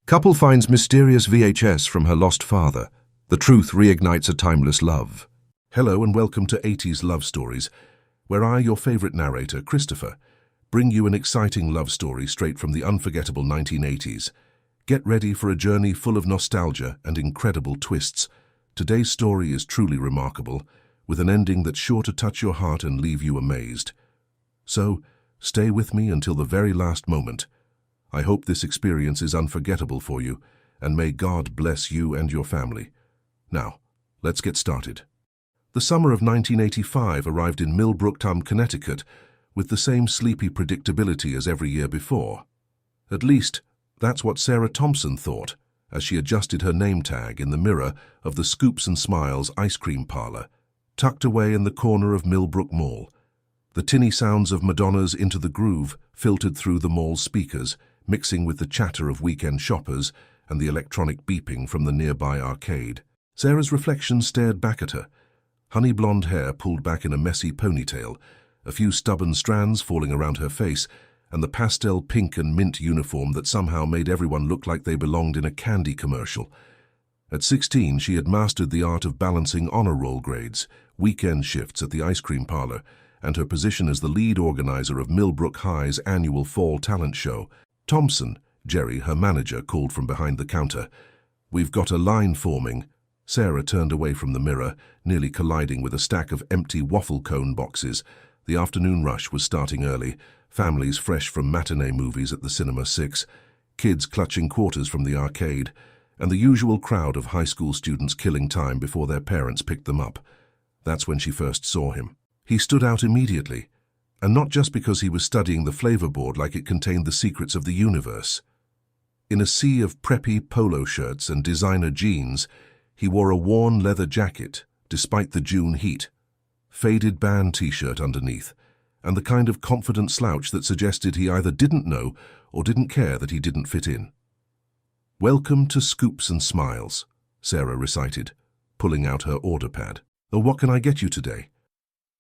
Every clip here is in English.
Couple finds mysterious VHS from her lost father. The truth reignites a timeless love. Hello and welcome to 80s Love Stories, where I, your favorite narrator, Christopher, bring you an exciting love story straight from the unforgettable 1980s. Get ready for a journey full of nostalgia and incredible twists. Today's story is truly remarkable, with an ending that's sure to touch your heart and leave you amazed. So, stay with me until the very last moment. I hope this experience is unforgettable for you, and may God bless you and your family. Now, let's get started. The summer of 1985 arrived in Millbrook, Connecticut, with the same sleepy predictability as every year before. At least, that's what Sarah Thompson thought, as she adjusted her name tag in the mirror of the Scoops and Smiles ice cream parlor, tucked away in the corner of Millbrook Mall. The tinny sounds of Madonna's Into the Groove filtered through the mall's speakers, mixing with the chatter of weekend shoppers and the electronic beeping from the nearby arcade. Sarah's reflection stared back at her, honey blonde hair pulled back in a messy ponytail, a few stubborn strands falling around her face, and the pastel pink and mint uniform that somehow made everyone look like they belonged in a candy commercial. At 16, she had mastered the art of balancing honor roll grades, weekend shifts at the ice cream parlor, and her position as the lead organizer of Millbrook High's annual fall talent show. Thompson, Jerry, her manager, called from behind the counter. "We've got a line forming." Sarah turned away from the mirror, nearly colliding with a stack of empty waffle cone boxes. The afternoon rush was starting early, families fresh from matinee movies at the Cinema 6, kids clutching quarters from the arcade, and the usual crowd of high school students killing time before their parents picked them up. That's when she first saw him. He stood out immediately, and not just because he was studying the flavor board like it contained the secrets of the universe. In a sea of preppy polo shirts and designer jeans, he wore a worn leather jacket, despite the June heat, faded band t-shirt underneath, and the kind of confident slouch that suggested he either didn't know or didn't care that he didn't fit in. "Welcome to Scoops and Smiles," Sarah recited, pulling out her order pad. "Oh, what can I get you today?"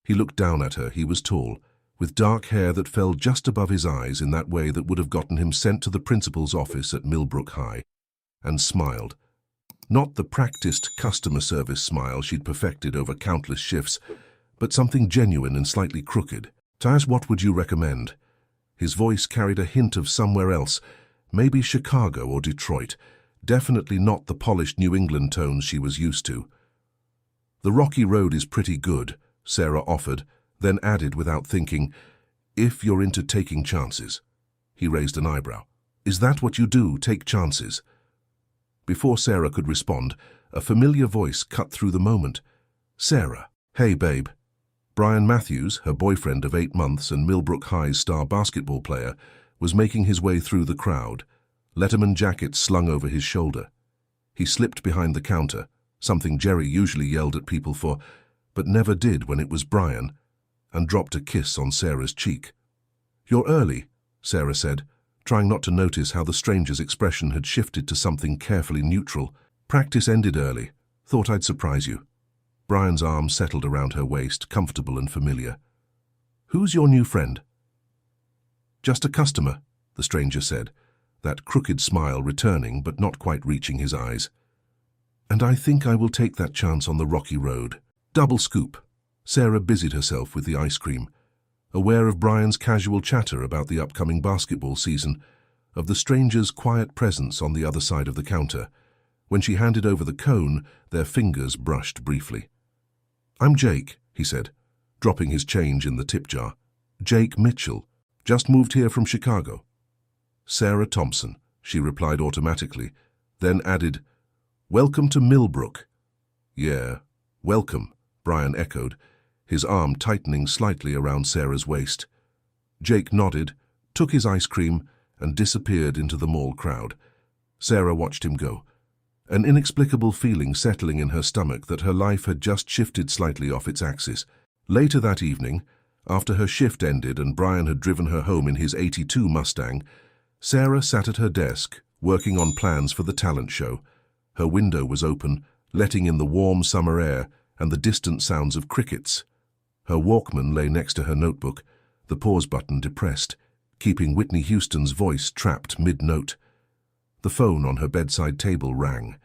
He looked down at her. He was tall, with dark hair that fell just above his eyes in that way that would have gotten him sent to the principal's office at Millbrook High, and smiled. Not the practiced customer service smile she'd perfected over countless shifts, but something genuine and slightly crooked. "Taz, what would you recommend?" His voice carried a hint of somewhere else, maybe Chicago or Detroit, definitely not the polished New England tones she was used to. "The Rocky Road is pretty good," Sarah offered, then added without thinking, "if you're into taking chances." He raised an eyebrow. "Is that what you do, take chances?" Before Sarah could respond, a familiar voice cut through the moment. "Sarah." "Hey, babe." Brian Matthews, her boyfriend of 8 months and Millbrook High's star basketball player, was making his way through the crowd, Letterman jacket slung over his shoulder. He slipped behind the counter, something Jerry usually yelled at people for, but never did when it was Brian, and dropped a kiss on Sarah's cheek. "You're early," Sarah said, trying not to notice how the stranger's expression had shifted to something carefully neutral. "Practice ended early. Thought I'd surprise you." Brian's arm settled around her waist, comfortable and familiar. "Who's your new friend?" "Just a customer," the stranger said, that crooked smile returning but not quite reaching his eyes. "And I think I will take that chance on the Rocky Road." Double scoop. Sarah busied herself with the ice cream, aware of Brian's casual chatter about the upcoming basketball season, of the stranger's quiet presence on the other side of the counter. When she handed over the cone, their fingers brushed briefly. "I'm Jake," he said, dropping his change in the tip jar. "Jake Mitchell. Just moved here from Chicago." "Sarah Thompson," she replied automatically, then added, "Welcome to Millbrook." "Yeah, welcome," Brian echoed, his arm tightening slightly around Sarah's waist. Jake nodded, took his ice cream, and disappeared into the mall crowd. Sarah watched him go, an inexplicable feeling settling in her stomach that her life had just shifted slightly off its axis. Later that evening, after her shift ended and Brian had driven her home in his '82 Mustang, Sarah sat at her desk, working on plans for the talent show. Her window was open, letting in the warm summer air and the distant sounds of crickets. Her Walkman lay next to her notebook, the pause button depressed, keeping Whitney Houston's voice trapped mid-note. The phone on her bedside table rang,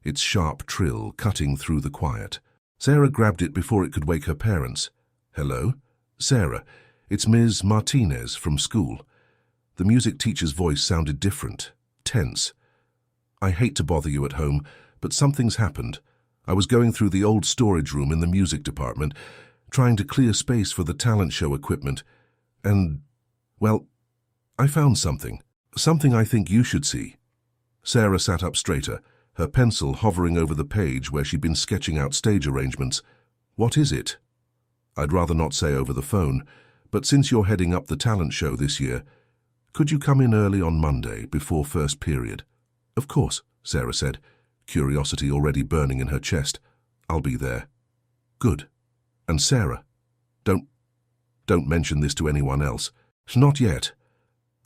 its sharp trill cutting through the quiet. Sarah grabbed it before it could wake her parents. "Hello? Sarah, it's Ms. Martinez from school." The music teacher's voice sounded different, tense. "I hate to bother you at home, but something's happened. I was going through the old storage room in the music department, trying to clear space for the talent show equipment, and, well, I found something. Something I think you should see." Sarah sat up straighter, her pencil hovering over the page where she'd been sketching out stage arrangements. "What is it?" "I'd rather not say over the phone, but since you're heading up the talent show this year, could you come in early on Monday, before first period?" "Of course," Sarah said, curiosity already burning in her chest. "I'll be there." "Good. And Sarah, don't mention this to anyone else." "Not yet."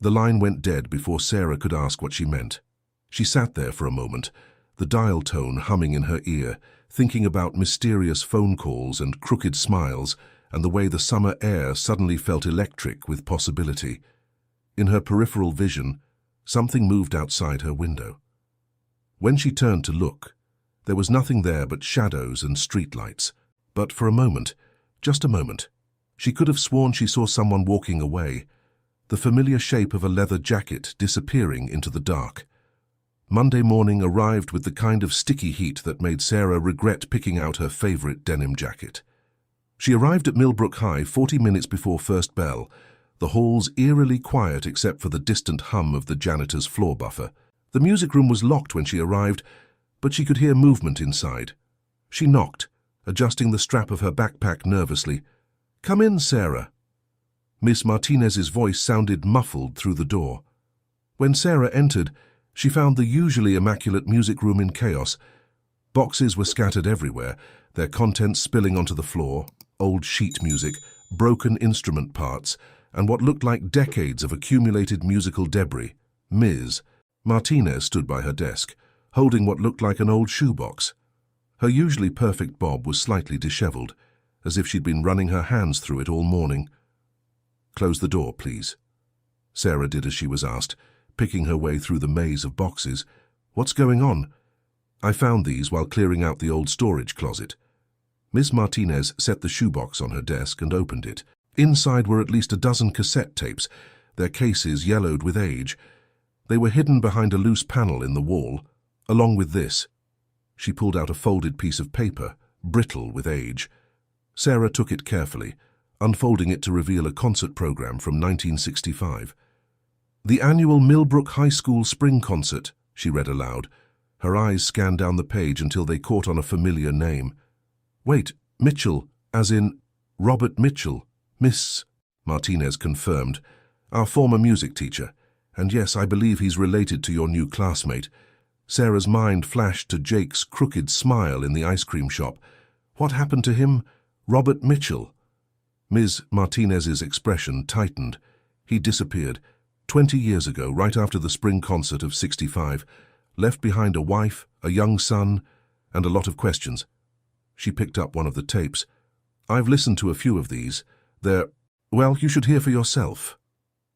The line went dead before Sarah could ask what she meant. She sat there for a moment, the dial tone humming in her ear, thinking about mysterious phone calls and crooked smiles and the way the summer air suddenly felt electric with possibility. In her peripheral vision, something moved outside her window. When she turned to look, there was nothing there but shadows and streetlights. But for a moment, just a moment, she could have sworn she saw someone walking away, the familiar shape of a leather jacket disappearing into the dark. Monday morning arrived with the kind of sticky heat that made Sarah regret picking out her favorite denim jacket. She arrived at Millbrook High 40 minutes before first bell, the halls eerily quiet except for the distant hum of the janitor's floor buffer. The music room was locked when she arrived, but she could hear movement inside. She knocked, adjusting the strap of her backpack nervously. "Come in, Sarah." Miss Martinez's voice sounded muffled through the door. When Sarah entered, she found the usually immaculate music room in chaos. Boxes were scattered everywhere, their contents spilling onto the floor, old sheet music, broken instrument parts, and what looked like decades of accumulated musical debris. Ms. Martinez stood by her desk, holding what looked like an old shoebox. Her usually perfect bob was slightly disheveled, as if she'd been running her hands through it all morning. "Close the door, please." Sarah did as she was asked, picking her way through the maze of boxes. "What's going on?" "I found these while clearing out the old storage closet." Miss Martinez set the shoebox on her desk and opened it. Inside were at least a dozen cassette tapes, their cases yellowed with age. They were hidden behind a loose panel in the wall, along with this. She pulled out a folded piece of paper, brittle with age. Sarah took it carefully, unfolding it to reveal a concert program from 1965. "The annual Millbrook High School Spring Concert," she read aloud. Her eyes scanned down the page until they caught on a familiar name. "Wait, Mitchell, as in Robert Mitchell." "Miss," Martinez confirmed, "our former music teacher. And yes, I believe he's related to your new classmate." Sarah's mind flashed to Jake's crooked smile in the ice cream shop. What happened to him? Robert Mitchell. Ms. Martinez's expression tightened. He disappeared 20 years ago, right after the spring concert of '65, left behind a wife, a young son, and a lot of questions. She picked up one of the tapes. "I've listened to a few of these. Well, you should hear for yourself."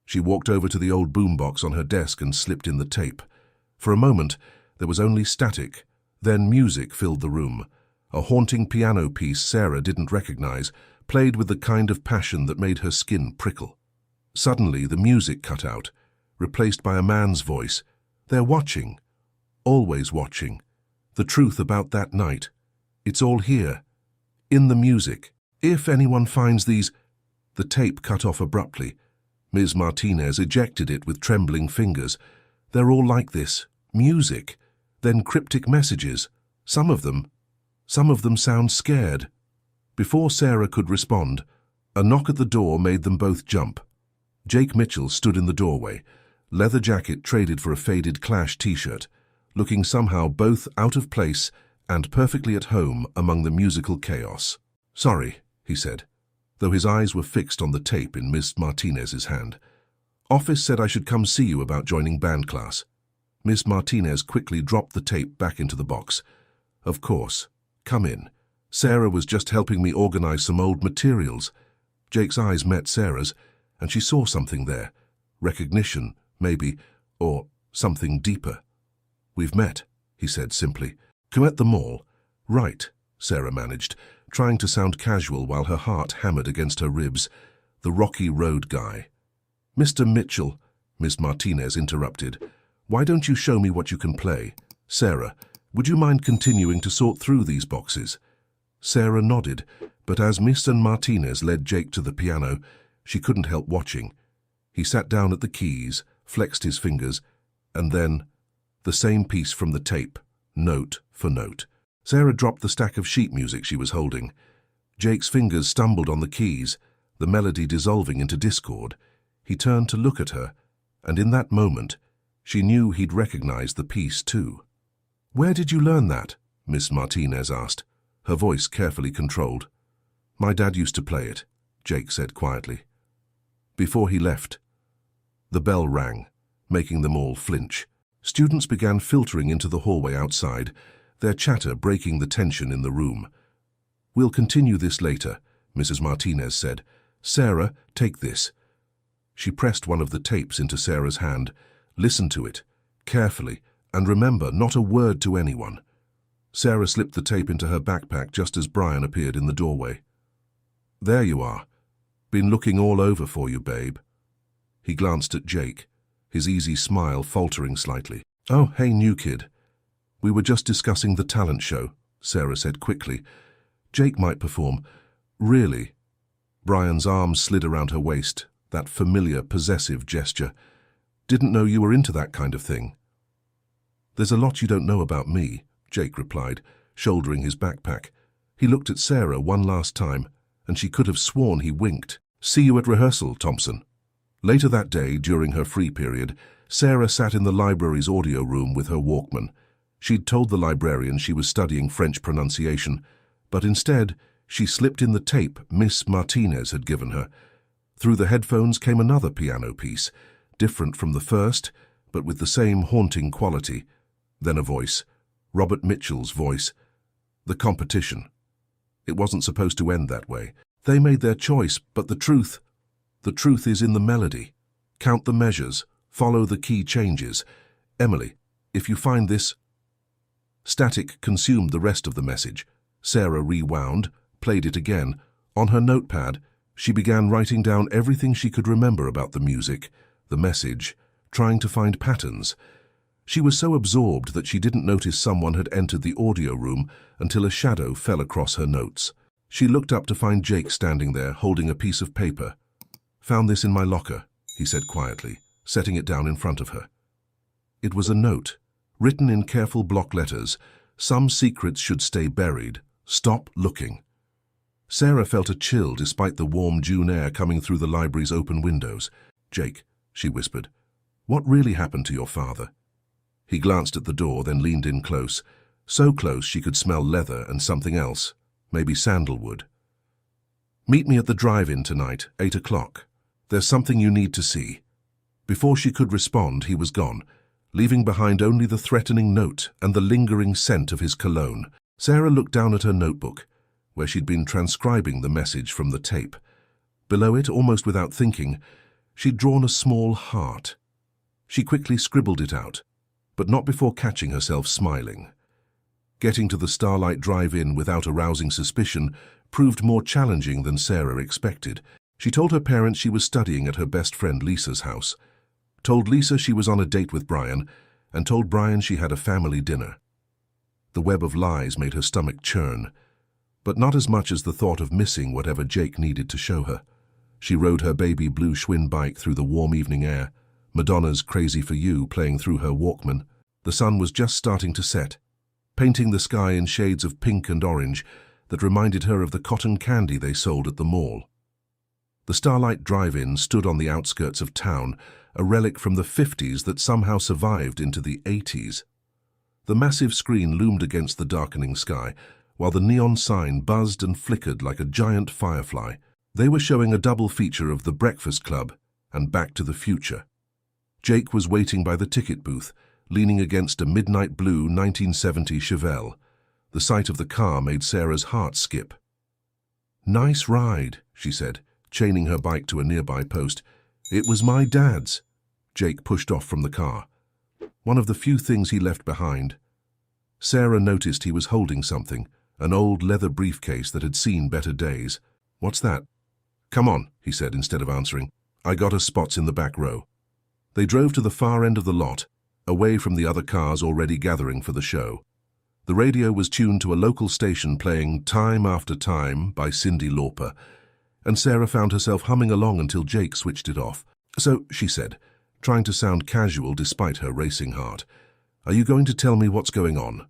She walked over to the old boombox on her desk and slipped in the tape. For a moment, there was only static. Then music filled the room. A haunting piano piece Sarah didn't recognize, played with the kind of passion that made her skin prickle. Suddenly, the music cut out, replaced by a man's voice. "They're watching. Always watching. The truth about that night. It's all here. In the music. If anyone finds these—" The tape cut off abruptly. Ms. Martinez ejected it with trembling fingers. "They're all like this. Music. Then cryptic messages. Some of them sound scared." Before Sarah could respond, a knock at the door made them both jump. Jake Mitchell stood in the doorway, leather jacket traded for a faded Clash t-shirt, looking somehow both out of place and perfectly at home among the musical chaos. "Sorry," he said, though his eyes were fixed on the tape in Miss Martinez's hand. "Office said I should come see you about joining band class." Miss Martinez quickly dropped the tape back into the box. "Of course. Come in. Sarah was just helping me organize some old materials." Jake's eyes met Sarah's, and she saw something there. Recognition, maybe, or something deeper. "We've met," he said simply. "Come at the mall." "Right," Sarah managed, trying to sound casual while her heart hammered against her ribs. "The Rocky Road guy." "Mr. Mitchell," Miss Martinez interrupted. "Why don't you show me what you can play? Sarah, would you mind continuing to sort through these boxes?" Sarah nodded, but as Miss Martinez led Jake to the piano, she couldn't help watching. He sat down at the keys, flexed his fingers, and then the same piece from the tape, note for note. Sarah dropped the stack of sheet music she was holding. Jake's fingers stumbled on the keys, the melody dissolving into discord. He turned to look at her, and in that moment, she knew he'd recognized the piece too. "Where did you learn that?" Miss Martinez asked, her voice carefully controlled. "My dad used to play it," Jake said quietly. Before he left, the bell rang, making them all flinch. Students began filtering into the hallway outside, their chatter breaking the tension in the room. "We'll continue this later," Mrs. Martinez said. "Sarah, take this." She pressed one of the tapes into Sarah's hand. "Listen to it, carefully, and remember, not a word to anyone." Sarah slipped the tape into her backpack just as Brian appeared in the doorway. "There you are. Been looking all over for you, babe." He glanced at Jake, his easy smile faltering slightly. "Oh, hey, new kid. We were just discussing the talent show," Sarah said quickly. "Jake might perform." "Really?" Brian's arms slid around her waist, that familiar, possessive gesture. "Didn't know you were into that kind of thing." "There's a lot you don't know about me," Jake replied, shouldering his backpack. He looked at Sarah one last time, and she could have sworn he winked. "See you at rehearsal, Thompson." Later that day, during her free period, Sarah sat in the library's audio room with her Walkman. She'd told the librarian she was studying French pronunciation, but instead, she slipped in the tape Miss Martinez had given her. Through the headphones came another piano piece, different from the first, but with the same haunting quality. Then a voice, Robert Mitchell's voice. The competition. It wasn't supposed to end that way. They made their choice, but the truth is in the melody. Count the measures, follow the key changes. Emily, if you find this... Static consumed the rest of the message. Sarah rewound, played it again. On her notepad, she began writing down everything she could remember about the music, the message, trying to find patterns. She was so absorbed that she didn't notice someone had entered the audio room until a shadow fell across her notes. She looked up to find Jake standing there, holding a piece of paper. "Found this in my locker," he said quietly, setting it down in front of her. It was a note, written in careful block letters. "Some secrets should stay buried. Stop looking." Sarah felt a chill despite the warm June air coming through the library's open windows. "Jake," she whispered, "what really happened to your father?" He glanced at the door, then leaned in close, so close she could smell leather and something else, maybe sandalwood. "Meet me at the drive-in tonight, 8 o'clock. There's something you need to see." Before she could respond, he was gone, leaving behind only the threatening note and the lingering scent of his cologne. Sarah looked down at her notebook, where she'd been transcribing the message from the tape. Below it, almost without thinking, she'd drawn a small heart. She quickly scribbled it out, but not before catching herself smiling. Getting to the Starlight Drive-In without arousing suspicion proved more challenging than Sarah expected. She told her parents she was studying at her best friend Lisa's house, told Lisa she was on a date with Brian, and told Brian she had a family dinner. The web of lies made her stomach churn, but not as much as the thought of missing whatever Jake needed to show her. She rode her baby blue Schwinn bike through the warm evening air, Madonna's Crazy for You playing through her Walkman. The sun was just starting to set, painting the sky in shades of pink and orange that reminded her of the cotton candy they sold at the mall. The Starlight Drive-In stood on the outskirts of town, a relic from the 50s that somehow survived into the 80s. The massive screen loomed against the darkening sky, while the neon sign buzzed and flickered like a giant firefly. They were showing a double feature of The Breakfast Club and Back to the Future. Jake was waiting by the ticket booth, leaning against a midnight blue 1970 Chevelle. The sight of the car made Sarah's heart skip. "Nice ride," she said, chaining her bike to a nearby post. "It was my dad's." Jake pushed off from the car. One of the few things he left behind. Sarah noticed he was holding something, an old leather briefcase that had seen better days. "What's that?" "Come on," he said instead of answering. "I got us spots in the back row." They drove to the far end of the lot, away from the other cars already gathering for the show. The radio was tuned to a local station playing Time After Time by Cyndi Lauper, and Sarah found herself humming along until Jake switched it off. "So," she said, trying to sound casual despite her racing heart, "are you going to tell me what's going on?"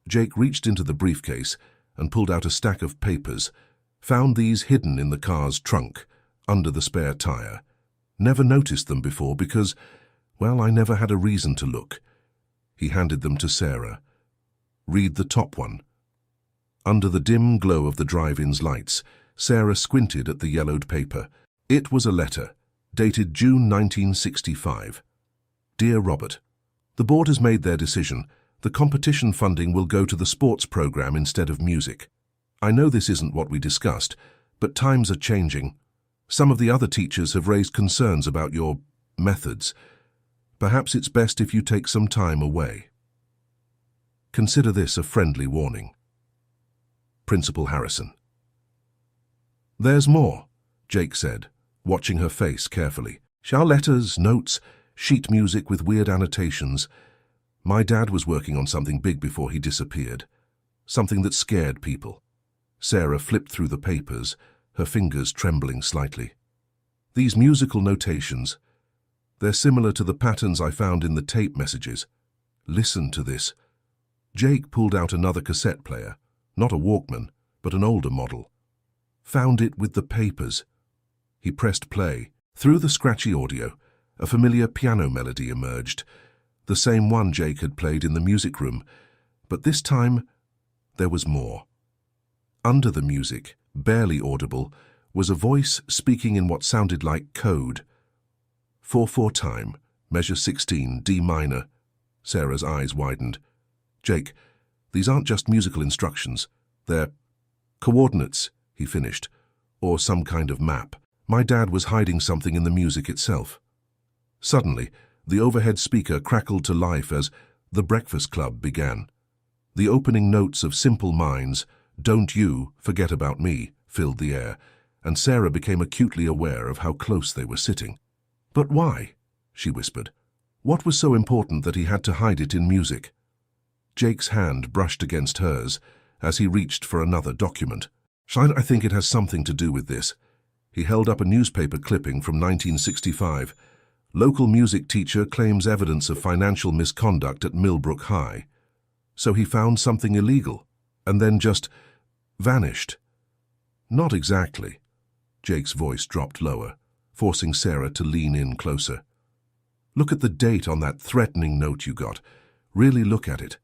Jake reached into the briefcase and pulled out a stack of papers, found these hidden in the car's trunk, under the spare tire. "Never noticed them before because, well, I never had a reason to look." He handed them to Sarah. "Read the top one." Under the dim glow of the drive-in's lights, Sarah squinted at the yellowed paper. It was a letter, dated June 1965. "Dear Robert, the board has made their decision. The competition funding will go to the sports program instead of music. I know this isn't what we discussed, but times are changing. Some of the other teachers have raised concerns about your methods. Perhaps it's best if you take some time away. Consider this a friendly warning. Principal Harrison." "There's more," Jake said, watching her face carefully. "Our letters, notes, sheet music with weird annotations. My dad was working on something big before he disappeared. Something that scared people." Sarah flipped through the papers, her fingers trembling slightly. "These musical notations, they're similar to the patterns I found in the tape messages. Listen to this." Jake pulled out another cassette player, not a Walkman, but an older model. "Found it with the papers." He pressed play. Through the scratchy audio, a familiar piano melody emerged, the same one Jake had played in the music room, but this time there was more. Under the music, barely audible, was a voice speaking in what sounded like code. 4/4 time, measure 16, D minor. Sarah's eyes widened. "Jake, these aren't just musical instructions. They're coordinates," he finished, "or some kind of map. My dad was hiding something in the music itself." Suddenly, the overhead speaker crackled to life as The Breakfast Club began. The opening notes of Simple Minds, Don't You Forget About Me, filled the air, and Sarah became acutely aware of how close they were sitting. "But why?" she whispered. "What was so important that he had to hide it in music?" Jake's hand brushed against hers as he reached for another document. "I think it has something to do with this." He held up a newspaper clipping from 1965. "Local music teacher claims evidence of financial misconduct at Millbrook High." So he found something illegal, and then just vanished. "Not exactly." Jake's voice dropped lower, forcing Sarah to lean in closer. "Look at the date on that threatening note you got. Really look at it."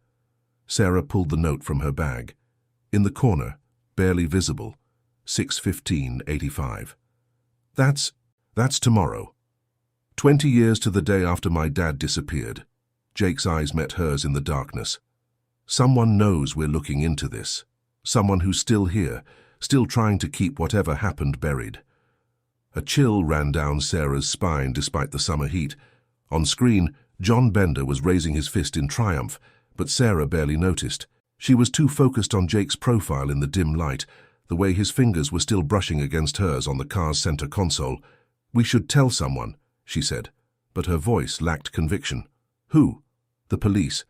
Sarah pulled the note from her bag. In the corner, barely visible, 6/15/85. That's tomorrow. 20 years to the day after my dad disappeared." Jake's eyes met hers in the darkness. "Someone knows we're looking into this. Someone who's still here, still trying to keep whatever happened buried." A chill ran down Sarah's spine despite the summer heat. On screen, John Bender was raising his fist in triumph, but Sarah barely noticed. She was too focused on Jake's profile in the dim light, the way his fingers were still brushing against hers on the car's center console. "We should tell someone," she said, but her voice lacked conviction. "Who?" "The police."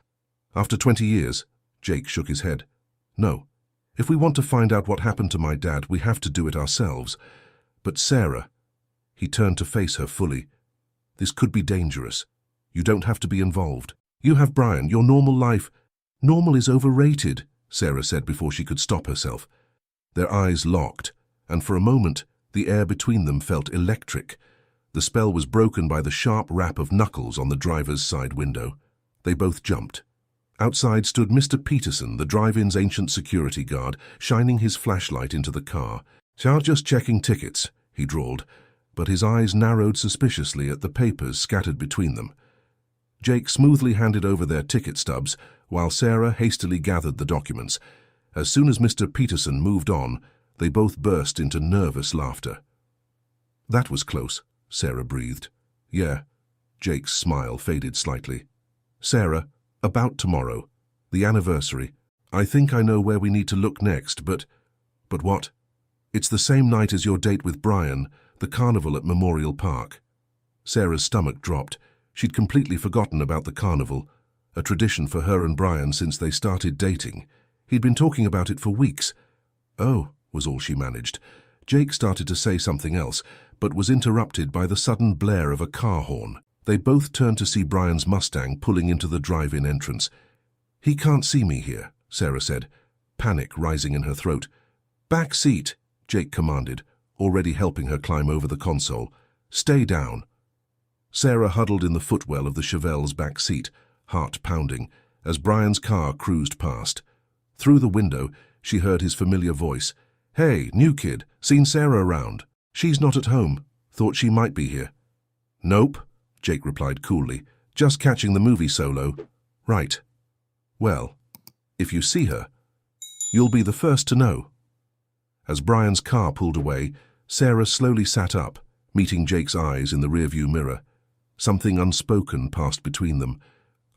"After 20 years?" Jake shook his head. "No. If we want to find out what happened to my dad, we have to do it ourselves." "But Sarah," he turned to face her fully, "this could be dangerous. You don't have to be involved. You have Brian, your normal life." "Normal is overrated," Sarah said before she could stop herself. Their eyes locked, and for a moment, the air between them felt electric. The spell was broken by the sharp rap of knuckles on the driver's side window. They both jumped. Outside stood Mr. Peterson, the drive-in's ancient security guard, shining his flashlight into the car. Just checking tickets," he drawled, but his eyes narrowed suspiciously at the papers scattered between them. Jake smoothly handed over their ticket stubs, while Sarah hastily gathered the documents. As soon as Mr. Peterson moved on, they both burst into nervous laughter. "That was close," Sarah breathed. "Yeah." Jake's smile faded slightly. Sarah, about tomorrow, the anniversary. I think I know where we need to look next, but what? It's the same night as your date with Brian, the carnival at Memorial Park. Sarah's stomach dropped. She'd completely forgotten about the carnival, a tradition for her and Brian since they started dating. He'd been talking about it for weeks. Oh, was all she managed. Jake started to say something else, but was interrupted by the sudden blare of a car horn. They both turned to see Brian's Mustang pulling into the drive-in entrance. "He can't see me here," Sarah said, panic rising in her throat. "Back seat," Jake commanded, already helping her climb over the console. "Stay down." Sarah huddled in the footwell of the Chevelle's back seat, heart pounding, as Brian's car cruised past. Through the window, she heard his familiar voice. "Hey, new kid, seen Sarah around? She's not at home. Thought she might be here." "Nope," Jake replied coolly. "Just catching the movie solo." "Right. Well, if you see her, you'll be the first to know." As Brian's car pulled away, Sarah slowly sat up, meeting Jake's eyes in the rearview mirror. Something unspoken passed between them.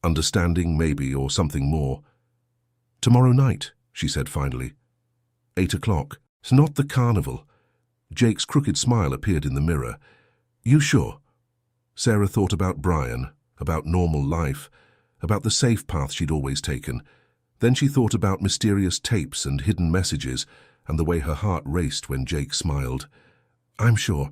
Understanding, maybe, or something more. "Tomorrow night," she said finally. 8 o'clock. It's not the carnival. Jake's crooked smile appeared in the mirror. "You sure?" Sarah thought about Brian, about normal life, about the safe path she'd always taken. Then she thought about mysterious tapes and hidden messages, and the way her heart raced when Jake smiled. "I'm sure."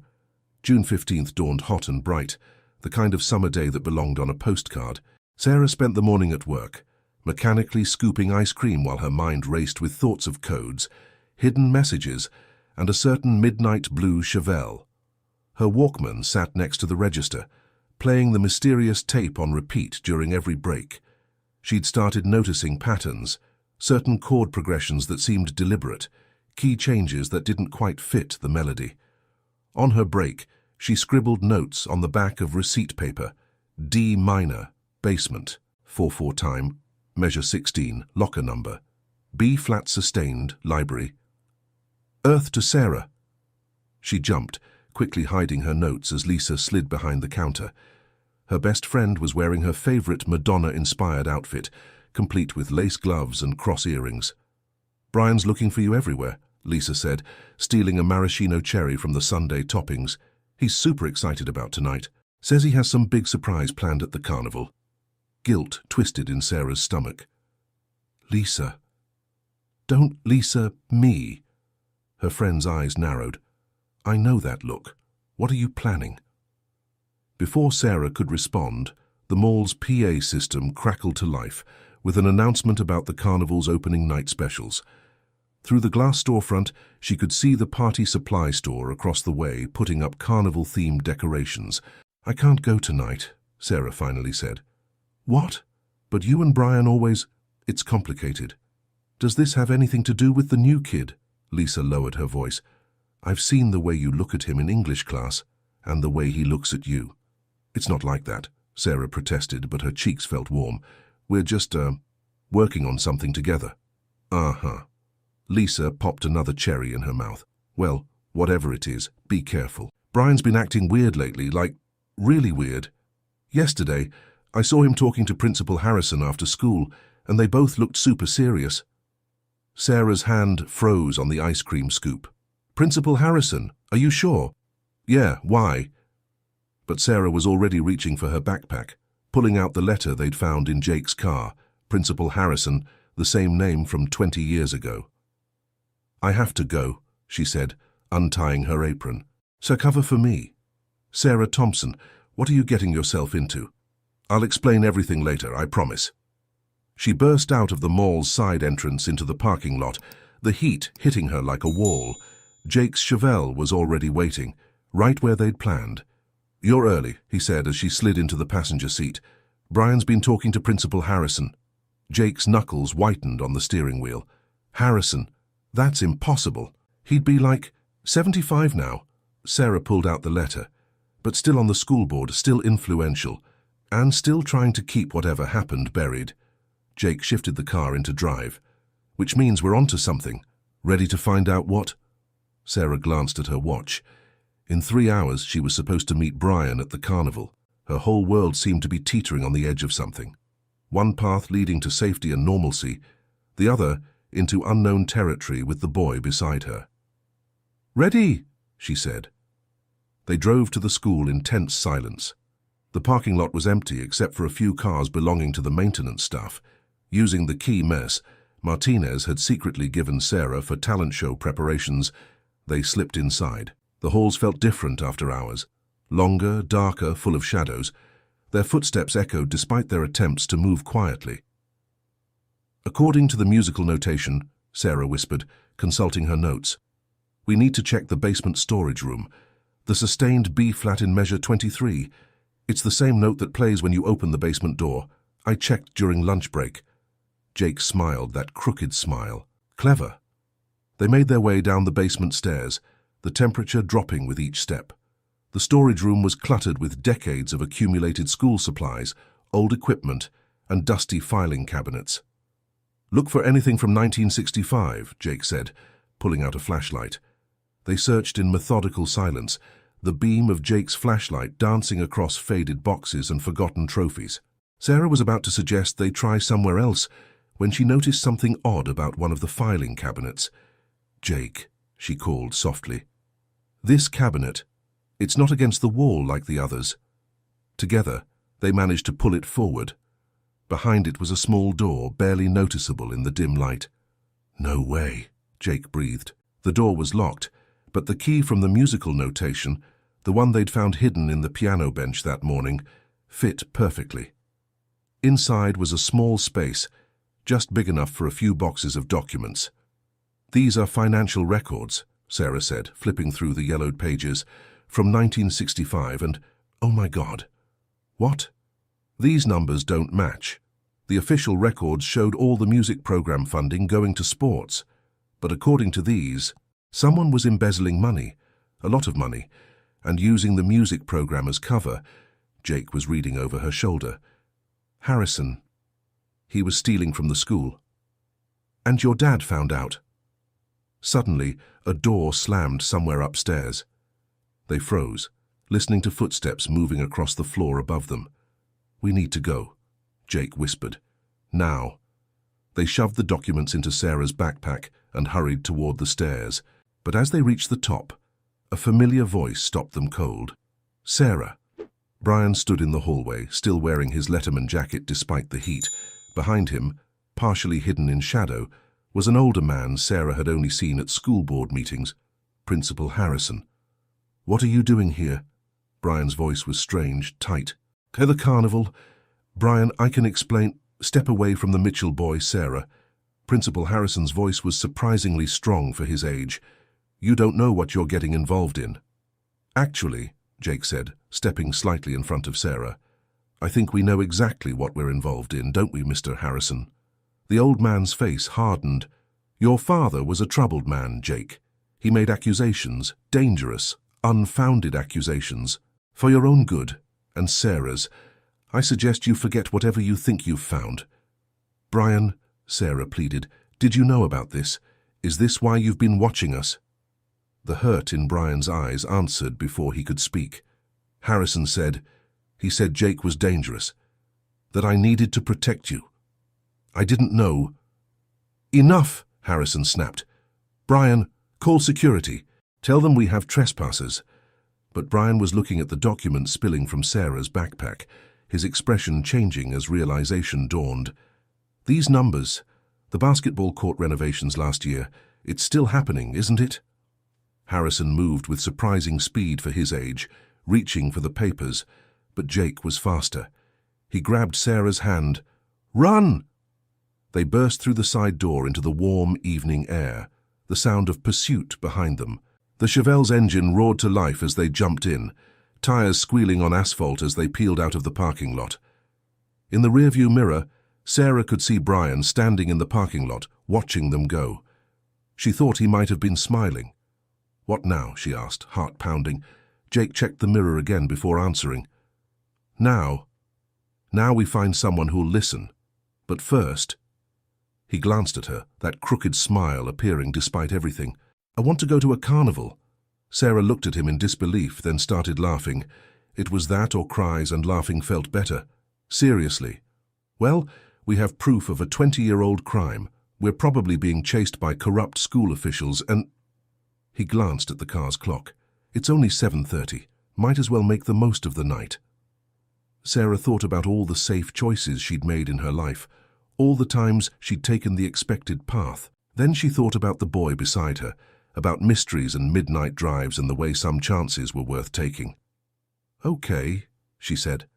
June 15th dawned hot and bright, the kind of summer day that belonged on a postcard. Sarah spent the morning at work, mechanically scooping ice cream while her mind raced with thoughts of codes, hidden messages, and a certain midnight blue Chevelle. Her Walkman sat next to the register, playing the mysterious tape on repeat during every break. She'd started noticing patterns, certain chord progressions that seemed deliberate, key changes that didn't quite fit the melody. On her break, she scribbled notes on the back of receipt paper. D minor, basement, 4/4 time, measure 16, locker number. B flat sustained, library. Earth to Sarah. She jumped, quickly hiding her notes as Lisa slid behind the counter. Her best friend was wearing her favorite Madonna-inspired outfit, complete with lace gloves and cross earrings. "Brian's looking for you everywhere," Lisa said, stealing a maraschino cherry from the sundae toppings. "He's super excited about tonight. Says he has some big surprise planned at the carnival." Guilt twisted in Sarah's stomach. "Lisa." "Don't Lisa me." Her friend's eyes narrowed. "I know that look. What are you planning?" Before Sarah could respond, the mall's PA system crackled to life with an announcement about the carnival's opening night specials. Through the glass storefront, she could see the party supply store across the way putting up carnival-themed decorations. "I can't go tonight," Sarah finally said. "What? But you and Brian always—" "It's complicated." "Does this have anything to do with the new kid?" Lisa lowered her voice. "I've seen the way you look at him in English class, and the way he looks at you." "It's not like that," Sarah protested, but her cheeks felt warm. "We're just, working on something together." "Uh-huh." Lisa popped another cherry in her mouth. "Well, whatever it is, be careful. Brian's been acting weird lately, like, really weird. Yesterday, I saw him talking to Principal Harrison after school, and they both looked super serious." Sarah's hand froze on the ice cream scoop. "Principal Harrison, are you sure?" "Yeah, why?" But Sarah was already reaching for her backpack, pulling out the letter they'd found in Jake's car. Principal Harrison, the same name from 20 years ago. "I have to go," she said, untying her apron. "So cover for me." "Sarah Thompson, what are you getting yourself into?" "I'll explain everything later, I promise." She burst out of the mall's side entrance into the parking lot, the heat hitting her like a wall. Jake's Chevelle was already waiting, right where they'd planned. "You're early," he said as she slid into the passenger seat. "Brian's been talking to Principal Harrison." Jake's knuckles whitened on the steering wheel. "Harrison? That's impossible. He'd be like 75 now." Sarah pulled out the letter. "But still on the school board, still influential, and still trying to keep whatever happened buried." Jake shifted the car into drive. "Which means we're onto something. Ready to find out what?" Sarah glanced at her watch. In 3 hours, she was supposed to meet Brian at the carnival. Her whole world seemed to be teetering on the edge of something. one path leading to safety and normalcy, the other into unknown territory with the boy beside her. "Ready," she said. They drove to the school in tense silence. The parking lot was empty except for a few cars belonging to the maintenance staff. Using the key mess Martinez had secretly given Sarah for talent show preparations, they slipped inside. The halls felt different after hours. Longer, darker, full of shadows. Their footsteps echoed despite their attempts to move quietly. "According to the musical notation," Sarah whispered, consulting her notes, "we need to check the basement storage room. The sustained B-flat in measure 23. It's the same note that plays when you open the basement door. I checked during lunch break." Jake smiled, that crooked smile. Clever. They made their way down the basement stairs, the temperature dropping with each step. The storage room was cluttered with decades of accumulated school supplies, old equipment, and dusty filing cabinets. "Look for anything from 1965, Jake said, pulling out a flashlight. They searched in methodical silence, the beam of Jake's flashlight dancing across faded boxes and forgotten trophies. Sarah was about to suggest they try somewhere else when she noticed something odd about one of the filing cabinets. "Jake," she called softly. "This cabinet, it's not against the wall like the others." Together, they managed to pull it forward. Behind it was a small door, barely noticeable in the dim light. "No way," Jake breathed. The door was locked, but the key from the musical notation, the one they'd found hidden in the piano bench that morning, fit perfectly. Inside was a small space, just big enough for a few boxes of documents. "These are financial records," Sarah said, flipping through the yellowed pages, "from 1965 and, oh my God." "What?" "These numbers don't match. The official records showed all the music program funding going to sports. But according to these, someone was embezzling money, a lot of money, and using the music program as cover." Jake was reading over her shoulder. "Harrison. He was stealing from the school. And your dad found out." Suddenly, a door slammed somewhere upstairs. They froze, listening to footsteps moving across the floor above them. "We need to go," Jake whispered. "Now." They shoved the documents into Sarah's backpack and hurried toward the stairs. But as they reached the top, a familiar voice stopped them cold. "Sarah." Brian stood in the hallway, still wearing his Letterman jacket despite the heat. Behind him, partially hidden in shadow, was an older man Sarah had only seen at school board meetings, Principal Harrison. "What are you doing here?" Brian's voice was strange, tight. "To the carnival." "Brian, I can explain." "Step away from the Mitchell boy, Sarah." Principal Harrison's voice was surprisingly strong for his age. "You don't know what you're getting involved in." "Actually," Jake said, stepping slightly in front of Sarah, "I think we know exactly what we're involved in, don't we, Mr. Harrison?" The old man's face hardened. "Your father was a troubled man, Jake. He made accusations, dangerous, unfounded accusations, for your own good, and Sarah's. I suggest you forget whatever you think you've found." "Brian," Sarah pleaded, "did you know about this? Is this why you've been watching us?" The hurt in Brian's eyes answered before he could speak. Harrison said, "He said Jake was dangerous, that I needed to protect you. I didn't know." "Enough," Harrison snapped. "Brian, call security. Tell them we have trespassers." But Brian was looking at the documents spilling from Sarah's backpack, his expression changing as realization dawned. "These numbers, the basketball court renovations last year, it's still happening, isn't it?" Harrison moved with surprising speed for his age, reaching for the papers, but Jake was faster. He grabbed Sarah's hand. "Run!" They burst through the side door into the warm evening air, the sound of pursuit behind them. The Chevelle's engine roared to life as they jumped in, tires squealing on asphalt as they peeled out of the parking lot. In the rearview mirror, Sarah could see Brian standing in the parking lot, watching them go. She thought he might have been smiling. "What now?" she asked, heart pounding. Jake checked the mirror again before answering. Now we find someone who'll listen. But first..." He glanced at her, that crooked smile appearing despite everything. "I want to go to a carnival." Sarah looked at him in disbelief, then started laughing. It was that or cries, and laughing felt better. "Seriously, Well, we have proof of a 20-year-old crime. We're probably being chased by corrupt school officials and—" He glanced at the car's clock. "It's only 7:30. Might as well make the most of the night." Sarah thought about all the safe choices she'd made in her life, all the times she'd taken the expected path. Then she thought about the boy beside her, about mysteries and midnight drives and the way some chances were worth taking. "Okay," she said,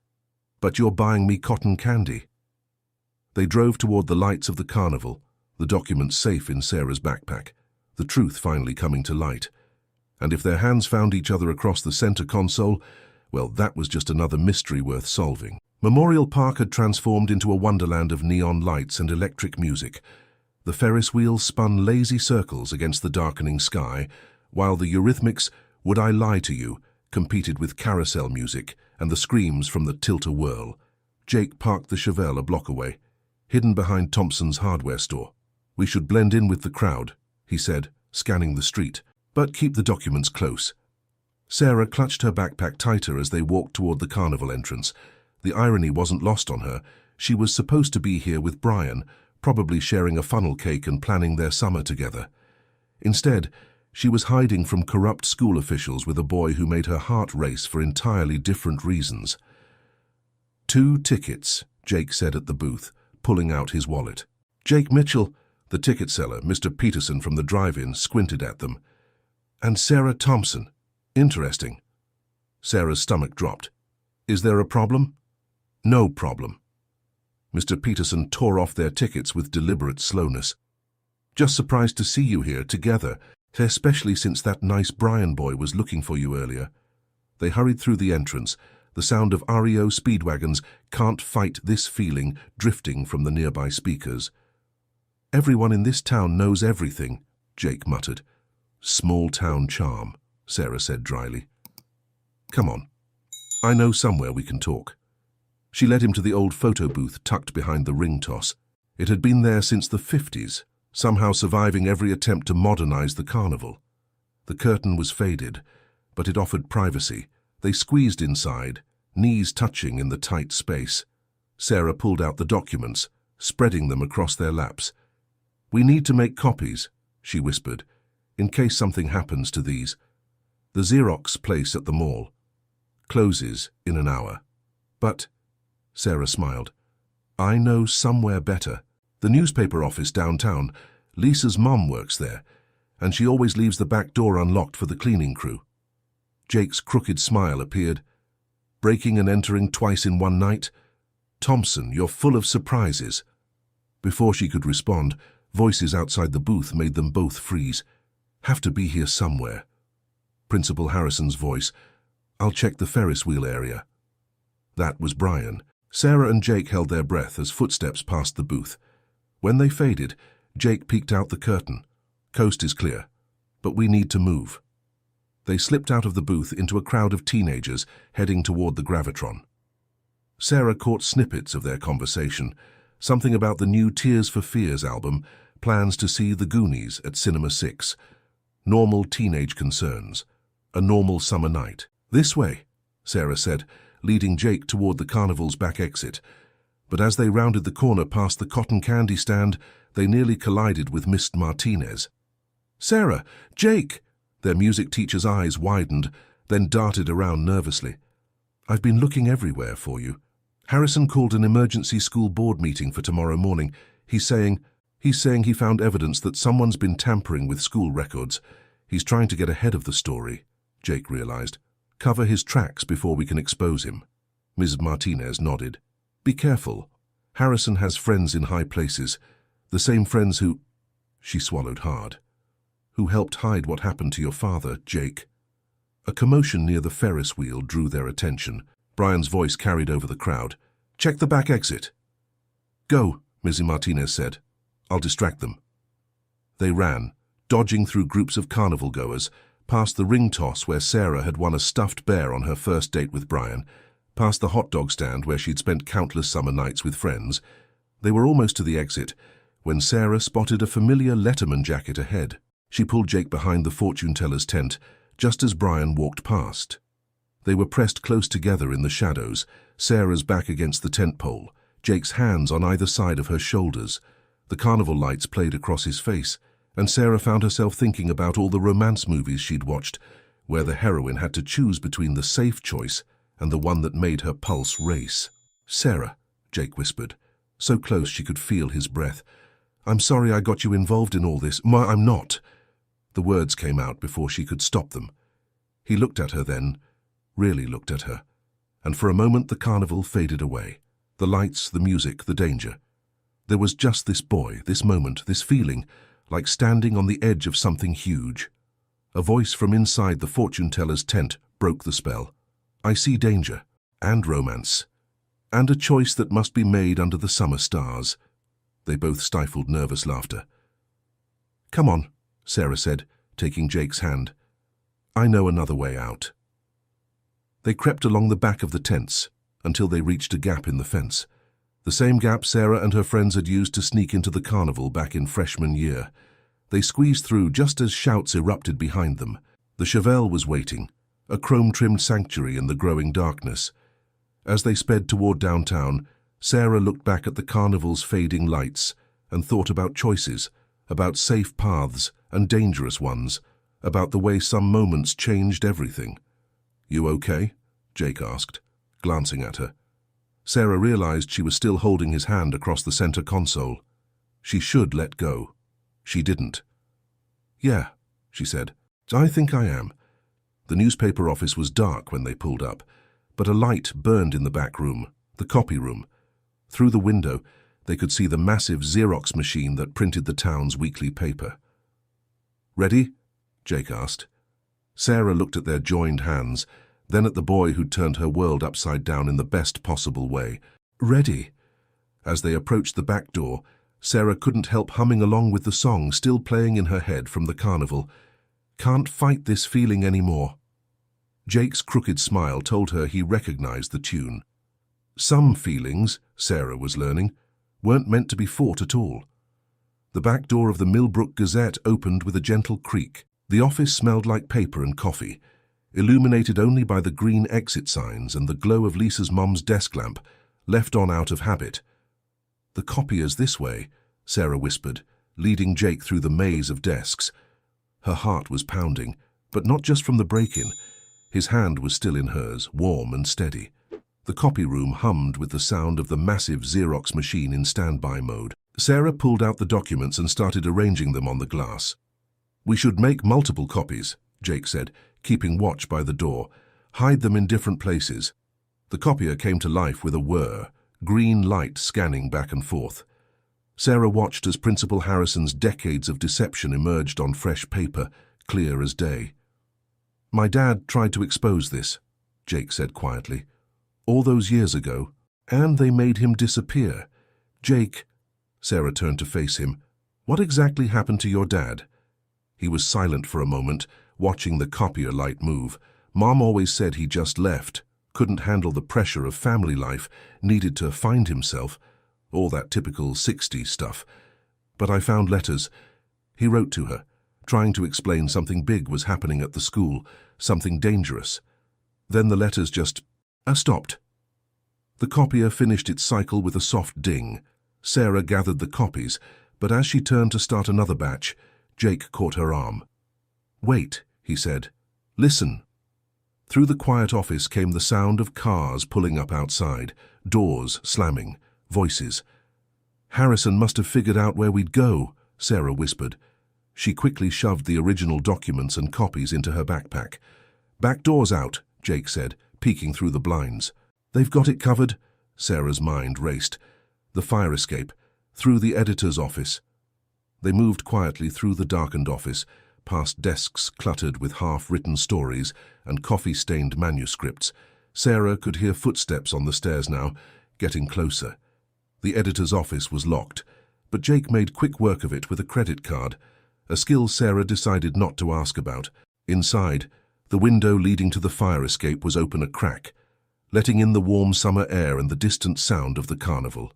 "but you're buying me cotton candy." They drove toward the lights of the carnival, the documents safe in Sarah's backpack, the truth finally coming to light. And if their hands found each other across the center console, well, that was just another mystery worth solving. Memorial Park had transformed into a wonderland of neon lights and electric music. The Ferris wheel spun lazy circles against the darkening sky, while the Eurythmics' "Would I Lie to You" competed with carousel music and the screams from the tilt-a-whirl. Jake parked the Chevelle a block away, hidden behind Thompson's hardware store. "We should blend in with the crowd," he said, scanning the street, "but keep the documents close." Sarah clutched her backpack tighter as they walked toward the carnival entrance. The irony wasn't lost on her. She was supposed to be here with Brian, probably sharing a funnel cake and planning their summer together. Instead, she was hiding from corrupt school officials with a boy who made her heart race for entirely different reasons. "2 tickets," Jake said at the booth, pulling out his wallet. "Jake Mitchell," the ticket seller, Mr. Peterson from the drive-in, squinted at them. "And Sarah Thompson. Interesting." Sarah's stomach dropped. "Is there a problem?" "No problem." Mr. Peterson tore off their tickets with deliberate slowness. "Just surprised to see you here together, especially since that nice Brian boy was looking for you earlier." They hurried through the entrance, the sound of REO Speedwagon's "Can't Fight This Feeling" drifting from the nearby speakers. "Everyone in this town knows everything," Jake muttered. "Small town charm," Sarah said dryly. "Come on. I know somewhere we can talk." She led him to the old photo booth tucked behind the ring toss. It had been there since the 50s, somehow surviving every attempt to modernize the carnival. The curtain was faded, but it offered privacy. They squeezed inside, knees touching in the tight space. Sarah pulled out the documents, spreading them across their laps. "We need to make copies," she whispered, "in case something happens to these. The Xerox place at the mall closes in an hour. But," Sarah smiled, "I know somewhere better. The newspaper office downtown. Lisa's mom works there, and she always leaves the back door unlocked for the cleaning crew." Jake's crooked smile appeared. "Breaking and entering twice in one night? Thompson, you're full of surprises." Before she could respond, voices outside the booth made them both freeze. "Have to be here somewhere." Principal Harrison's voice, "I'll check the Ferris wheel area." That was Brian. Sarah and Jake held their breath as footsteps passed the booth. When they faded, Jake peeked out the curtain. "Coast is clear, but we need to move." They slipped out of the booth into a crowd of teenagers heading toward the Gravitron. Sarah caught snippets of their conversation, something about the new Tears for Fears album, plans to see The Goonies at Cinema 6, normal teenage concerns, a normal summer night. "This way," Sarah said, leading Jake toward the carnival's back exit. But as they rounded the corner past the cotton candy stand, they nearly collided with Miss Martinez. "Sarah! Jake!" Their music teacher's eyes widened, then darted around nervously. "I've been looking everywhere for you. Harrison called an emergency school board meeting for tomorrow morning. He's saying he found evidence that someone's been tampering with school records. He's trying to get ahead of the story," Jake realized. "Cover his tracks before we can expose him." Ms. Martinez nodded. "Be careful. Harrison has friends in high places, the same friends who—" She swallowed hard. "Who helped hide what happened to your father, Jake." A commotion near the Ferris wheel drew their attention. Brian's voice carried over the crowd. "Check the back exit." "Go," Ms. Martinez said. "I'll distract them." They ran, dodging through groups of carnival goers, past the ring toss where Sarah had won a stuffed bear on her first date with Brian, past the hot dog stand where she'd spent countless summer nights with friends. They were almost to the exit when Sarah spotted a familiar Letterman jacket ahead. She pulled Jake behind the fortune teller's tent, just as Brian walked past. They were pressed close together in the shadows, Sarah's back against the tent pole, Jake's hands on either side of her shoulders. The carnival lights played across his face, and Sarah found herself thinking about all the romance movies she'd watched, where the heroine had to choose between the safe choice and the one that made her pulse race. "Sarah," Jake whispered, so close she could feel his breath. "I'm sorry I got you involved in all this. I'm not." The words came out before she could stop them. He looked at her then, really looked at her, and for a moment the carnival faded away. The lights, the music, the danger. There was just this boy, this moment, this feeling, like standing on the edge of something huge. A voice from inside the fortune-teller's tent broke the spell. "I see danger, and romance, and a choice that must be made under the summer stars." They both stifled nervous laughter. "Come on," Sarah said, taking Jake's hand. "I know another way out." They crept along the back of the tents until they reached a gap in the fence. The same gap Sarah and her friends had used to sneak into the carnival back in freshman year. They squeezed through just as shouts erupted behind them. The Chevelle was waiting, a chrome-trimmed sanctuary in the growing darkness. As they sped toward downtown, Sarah looked back at the carnival's fading lights and thought about choices, about safe paths and dangerous ones, about the way some moments changed everything. "You okay?" Jake asked, glancing at her. Sarah realized she was still holding his hand across the center console. She should let go. She didn't. "Yeah," she said. "I think I am." The newspaper office was dark when they pulled up, but a light burned in the back room, the copy room. Through the window, they could see the massive Xerox machine that printed the town's weekly paper. "Ready?" Jake asked. Sarah looked at their joined hands, then at the boy who'd turned her world upside down in the best possible way. "Ready." As they approached the back door, Sarah couldn't help humming along with the song still playing in her head from the carnival. "Can't fight this feeling anymore." Jake's crooked smile told her he recognized the tune. Some feelings, Sarah was learning, weren't meant to be fought at all. The back door of the Millbrook Gazette opened with a gentle creak. The office smelled like paper and coffee, illuminated only by the green exit signs and the glow of Lisa's mom's desk lamp, left on out of habit. "The copier's this way," Sarah whispered, leading Jake through the maze of desks. Her heart was pounding, but not just from the break-in. His hand was still in hers, warm and steady. The copy room hummed with the sound of the massive Xerox machine in standby mode. Sarah pulled out the documents and started arranging them on the glass. "We should make multiple copies," Jake said, keeping watch by the door. "Hide them in different places." The copier came to life with a whir, green light scanning back and forth. Sarah watched as Principal Harrison's decades of deception emerged on fresh paper, clear as day. "My dad tried to expose this," Jake said quietly. "All those years ago, and they made him disappear." "Jake," Sarah turned to face him, "what exactly happened to your dad?" He was silent for a moment, watching the copier light move. "Mom always said he just left, couldn't handle the pressure of family life, needed to find himself, all that typical 60s stuff. But I found letters. He wrote to her, trying to explain something big was happening at the school, something dangerous. Then the letters just stopped." The copier finished its cycle with a soft ding. Sarah gathered the copies, but as she turned to start another batch, Jake caught her arm. "Wait," he said. "Listen." Through the quiet office came the sound of cars pulling up outside, doors slamming, voices. "Harrison must have figured out where we'd go," Sarah whispered. She quickly shoved the original documents and copies into her backpack. "Back door's out," Jake said, peeking through the blinds. "They've got it covered." Sarah's mind raced. The fire escape, through the editor's office. They moved quietly through the darkened office, past desks cluttered with half-written stories and coffee-stained manuscripts. Sarah could hear footsteps on the stairs now, getting closer. The editor's office was locked, but Jake made quick work of it with a credit card, a skill Sarah decided not to ask about. Inside, the window leading to the fire escape was open a crack, letting in the warm summer air and the distant sound of the carnival.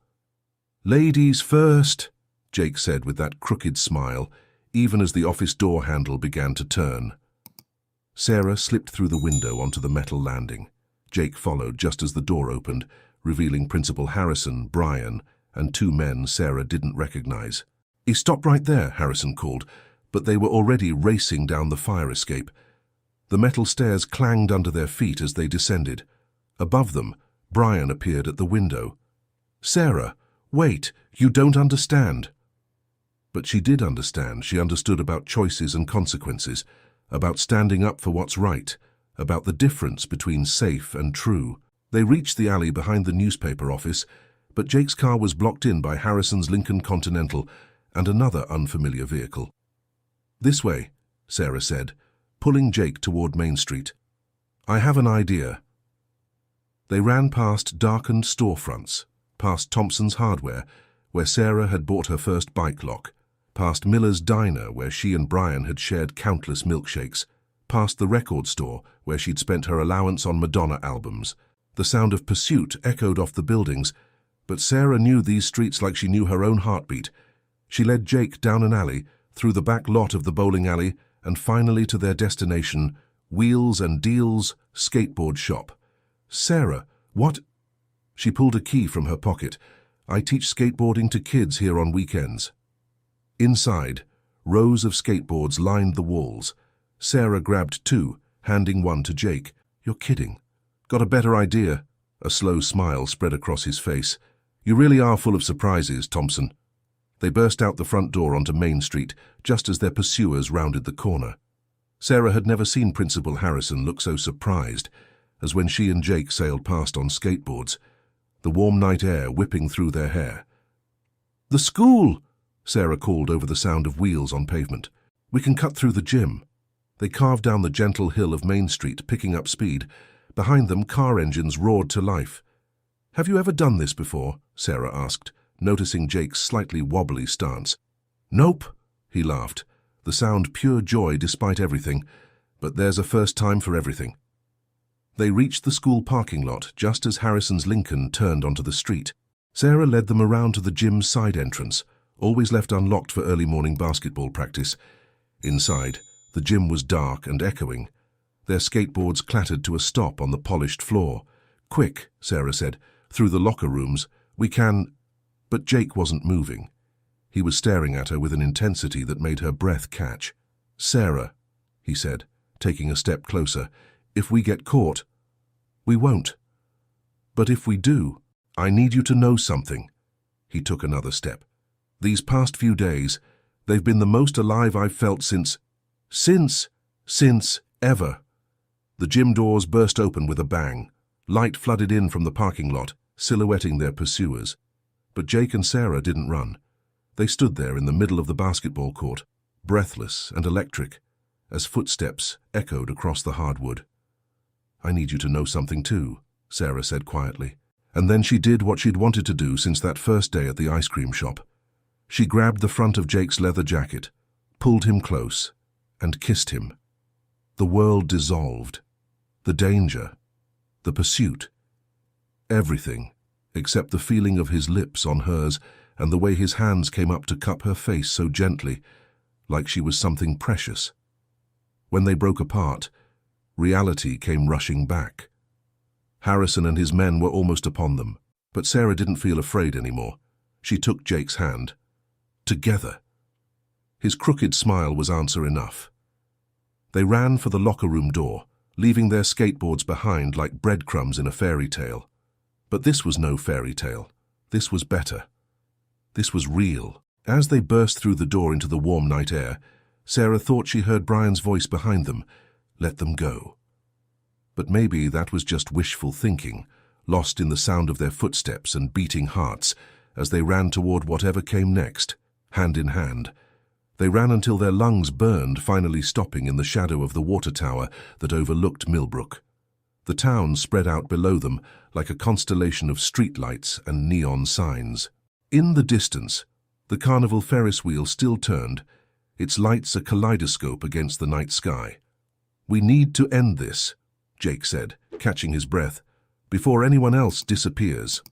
"Ladies first," Jake said with that crooked smile, even as the office door handle began to turn. Sarah slipped through the window onto the metal landing. Jake followed just as the door opened, revealing Principal Harrison, Brian, and two men Sarah didn't recognize. "Stop right there," Harrison called, but they were already racing down the fire escape. The metal stairs clanged under their feet as they descended. Above them, Brian appeared at the window. "Sarah, wait, you don't understand." But she did understand. She understood about choices and consequences, about standing up for what's right, about the difference between safe and true. They reached the alley behind the newspaper office, but Jake's car was blocked in by Harrison's Lincoln Continental and another unfamiliar vehicle. "This way," Sarah said, pulling Jake toward Main Street. "I have an idea." They ran past darkened storefronts, past Thompson's Hardware, where Sarah had bought her first bike lock, past Miller's Diner, where she and Brian had shared countless milkshakes, past the record store, where she'd spent her allowance on Madonna albums. The sound of pursuit echoed off the buildings, but Sarah knew these streets like she knew her own heartbeat. She led Jake down an alley, through the back lot of the bowling alley, and finally to their destination, Wheels and Deal's skateboard shop. "Sarah, what?" She pulled a key from her pocket. "I teach skateboarding to kids here on weekends." Inside, rows of skateboards lined the walls. Sarah grabbed two, handing one to Jake. "You're kidding. Got a better idea?" A slow smile spread across his face. "You really are full of surprises, Thompson." They burst out the front door onto Main Street, just as their pursuers rounded the corner. Sarah had never seen Principal Harrison look so surprised as when she and Jake sailed past on skateboards, the warm night air whipping through their hair. "The school!" Sarah called over the sound of wheels on pavement. "We can cut through the gym." They carved down the gentle hill of Main Street, picking up speed. Behind them, car engines roared to life. "Have you ever done this before?" Sarah asked, noticing Jake's slightly wobbly stance. "Nope," he laughed, the sound pure joy despite everything, but there's a first time for everything. They reached the school parking lot just as Harrison's Lincoln turned onto the street. Sarah led them around to the gym's side entrance, always left unlocked for early morning basketball practice. Inside, the gym was dark and echoing. Their skateboards clattered to a stop on the polished floor. "Quick," Sarah said, "through the locker rooms. We can—" But Jake wasn't moving. He was staring at her with an intensity that made her breath catch. "Sarah," he said, taking a step closer, "if we get caught—" "We won't. But if we do, I need you to know something." He took another step. "These past few days, they've been the most alive I've felt since ever." The gym doors burst open with a bang. Light flooded in from the parking lot, silhouetting their pursuers. But Jake and Sarah didn't run. They stood there in the middle of the basketball court, breathless and electric, as footsteps echoed across the hardwood. "I need you to know something too," Sarah said quietly. And then she did what she'd wanted to do since that first day at the ice cream shop. She grabbed the front of Jake's leather jacket, pulled him close, and kissed him. The world dissolved. The danger, the pursuit, everything, except the feeling of his lips on hers and the way his hands came up to cup her face so gently, like she was something precious. When they broke apart, reality came rushing back. Harrison and his men were almost upon them, but Sarah didn't feel afraid anymore. She took Jake's hand. Together. His crooked smile was answer enough. They ran for the locker room door, leaving their skateboards behind like breadcrumbs in a fairy tale. But this was no fairy tale. This was better. This was real. As they burst through the door into the warm night air, Sarah thought she heard Brian's voice behind them. Let them go. But maybe that was just wishful thinking, lost in the sound of their footsteps and beating hearts as they ran toward whatever came next, hand in hand. They ran until their lungs burned, finally stopping in the shadow of the water tower that overlooked Millbrook. The town spread out below them like a constellation of streetlights and neon signs. In the distance, the carnival Ferris wheel still turned, its lights a kaleidoscope against the night sky. "We need to end this," Jake said, catching his breath, "before anyone else disappears."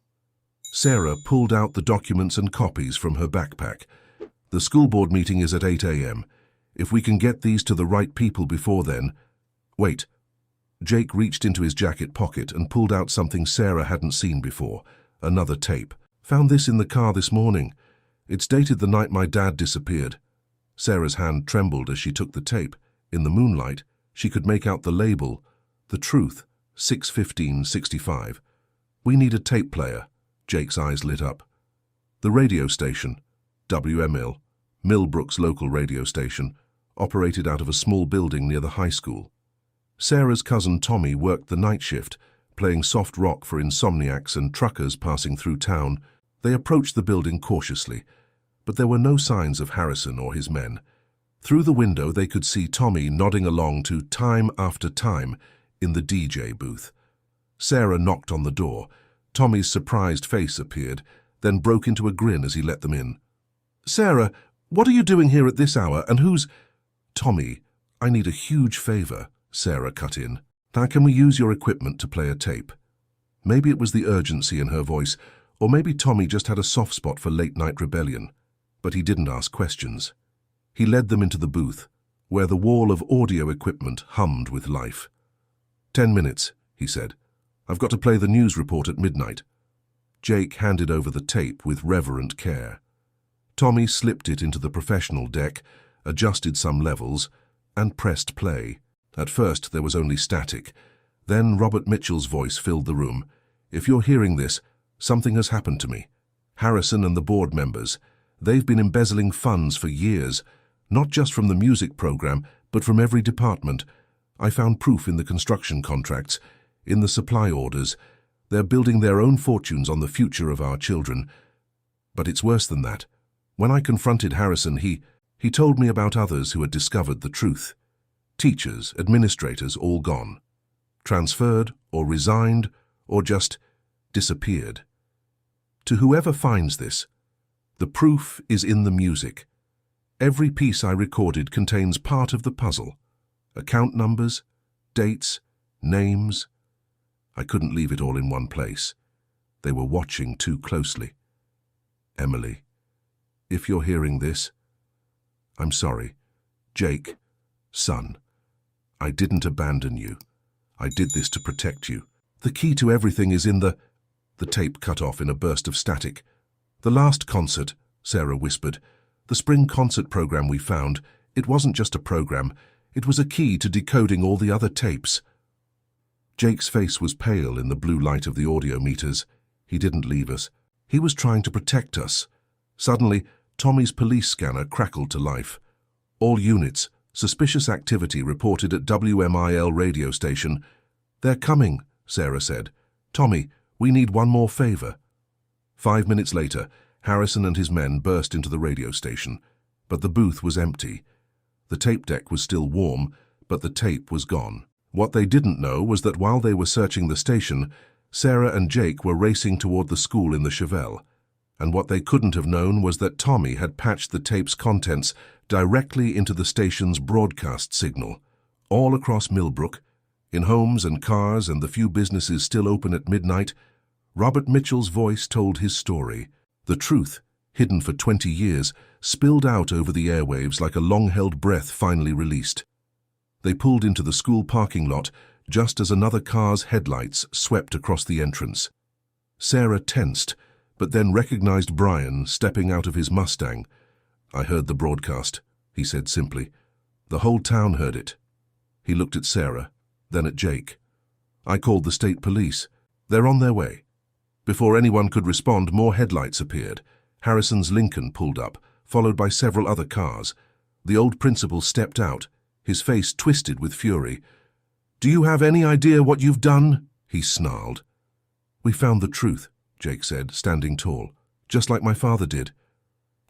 Sarah pulled out the documents and copies from her backpack. "The school board meeting is at 8 a.m. If we can get these to the right people before then—" "Wait." Jake reached into his jacket pocket and pulled out something Sarah hadn't seen before, another tape. "Found this in the car this morning. It's dated the night my dad disappeared." Sarah's hand trembled as she took the tape. In the moonlight, she could make out the label, The Truth, 6/15/65. "We need a tape player." Jake's eyes lit up. The radio station, WML, Millbrook's local radio station, operated out of a small building near the high school. Sarah's cousin Tommy worked the night shift, playing soft rock for insomniacs and truckers passing through town. They approached the building cautiously, but there were no signs of Harrison or his men. Through the window they could see Tommy nodding along to Time After Time in the DJ booth. Sarah knocked on the door. Tommy's surprised face appeared, then broke into a grin as he let them in. "Sarah, what are you doing here at this hour, and who's—" "Tommy, I need a huge favor," Sarah cut in. "Now can we use your equipment to play a tape?" Maybe it was the urgency in her voice, or maybe Tommy just had a soft spot for late-night rebellion. But he didn't ask questions. He led them into the booth, where the wall of audio equipment hummed with life. 10 minutes, he said. "I've got to play the news report at midnight." Jake handed over the tape with reverent care. Tommy slipped it into the professional deck, adjusted some levels, and pressed play. At first there was only static. Then Robert Mitchell's voice filled the room. "If you're hearing this, something has happened to me. Harrison and the board members, they've been embezzling funds for years, not just from the music program, but from every department. I found proof in the construction contracts, in the supply orders. They're building their own fortunes on the future of our children. But it's worse than that. When I confronted Harrison, he told me about others who had discovered the truth. Teachers, administrators, all gone. Transferred, or resigned, or just disappeared. To whoever finds this, the proof is in the music. Every piece I recorded contains part of the puzzle. Account numbers, dates, names. I couldn't leave it all in one place. They were watching too closely. Emily, if you're hearing this, I'm sorry. Jake, son, I didn't abandon you. I did this to protect you. The key to everything is in the tape cut off in a burst of static. "The last concert," Sarah whispered. "The spring concert program we found. It wasn't just a program. It was a key to decoding all the other tapes." Jake's face was pale in the blue light of the audio meters. He didn't leave us. He was trying to protect us. Suddenly, Tommy's police scanner crackled to life. "All units, suspicious activity reported at WMIL radio station." "They're coming," Sarah said. "Tommy, we need one more favor." 5 minutes later, Harrison and his men burst into the radio station, but the booth was empty. The tape deck was still warm, but the tape was gone. What they didn't know was that while they were searching the station, Sarah and Jake were racing toward the school in the Chevelle. And what they couldn't have known was that Tommy had patched the tape's contents directly into the station's broadcast signal. All across Millbrook, in homes and cars and the few businesses still open at midnight, Robert Mitchell's voice told his story. The truth, hidden for 20 years, spilled out over the airwaves like a long-held breath finally released. They pulled into the school parking lot just as another car's headlights swept across the entrance. Sarah tensed, but then recognized Brian stepping out of his Mustang. "I heard the broadcast," he said simply. "The whole town heard it." He looked at Sarah, then at Jake. "I called the state police. They're on their way." Before anyone could respond, more headlights appeared. Harrison's Lincoln pulled up, followed by several other cars. The old principal stepped out, his face twisted with fury. "Do you have any idea what you've done?" he snarled. "We found the truth," Jake said, standing tall, "just like my father did.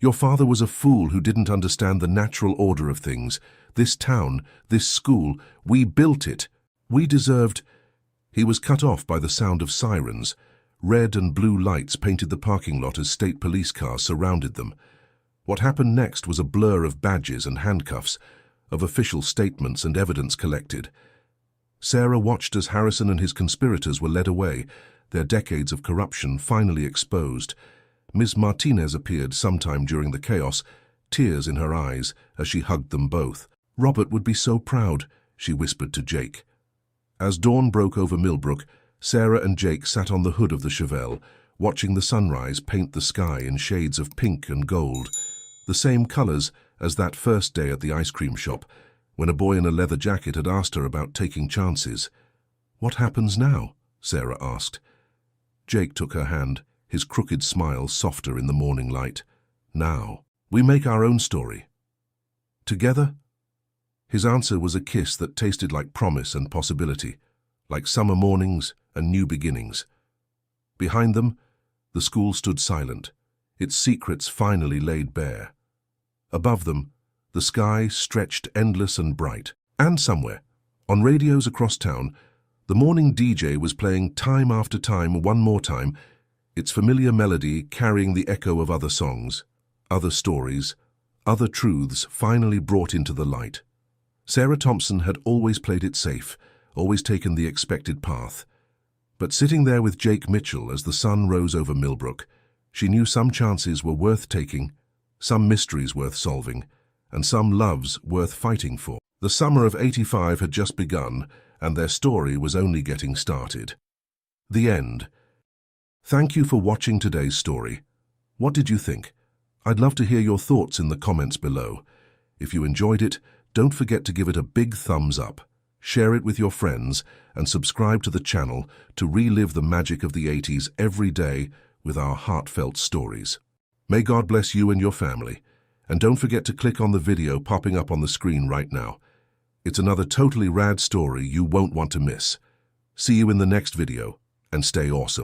Your father was a fool who didn't understand the natural order of things. This town, this school, we built it. We deserved—" He was cut off by the sound of sirens. Red and blue lights painted the parking lot as state police cars surrounded them. What happened next was a blur of badges and handcuffs, of official statements and evidence collected. Sarah watched as Harrison and his conspirators were led away, their decades of corruption finally exposed. Ms. Martinez appeared sometime during the chaos, tears in her eyes as she hugged them both. "Robert would be so proud," she whispered to Jake. As dawn broke over Millbrook, Sarah and Jake sat on the hood of the Chevelle, watching the sunrise paint the sky in shades of pink and gold, the same colors as that first day at the ice cream shop, when a boy in a leather jacket had asked her about taking chances. "What happens now?" Sarah asked. Jake took her hand, his crooked smile softer in the morning light. "Now, we make our own story." "Together?" His answer was a kiss that tasted like promise and possibility, like summer mornings and new beginnings. Behind them, the school stood silent, its secrets finally laid bare. Above them, the sky stretched endless and bright. And somewhere, on radios across town, the morning DJ was playing time after time, one more time, its familiar melody carrying the echo of other songs, other stories, other truths finally brought into the light. Sarah Thompson had always played it safe, always taken the expected path. But sitting there with Jake Mitchell as the sun rose over Millbrook, she knew some chances were worth taking, some mysteries worth solving, and some loves worth fighting for. The summer of '85 had just begun, and their story was only getting started. The end. Thank you for watching today's story. What did you think? I'd love to hear your thoughts in the comments below. If you enjoyed it, don't forget to give it a big thumbs up, share it with your friends, and subscribe to the channel to relive the magic of the '80s every day with our heartfelt stories. May God bless you and your family, and don't forget to click on the video popping up on the screen right now. It's another totally rad story you won't want to miss. See you in the next video, and stay awesome.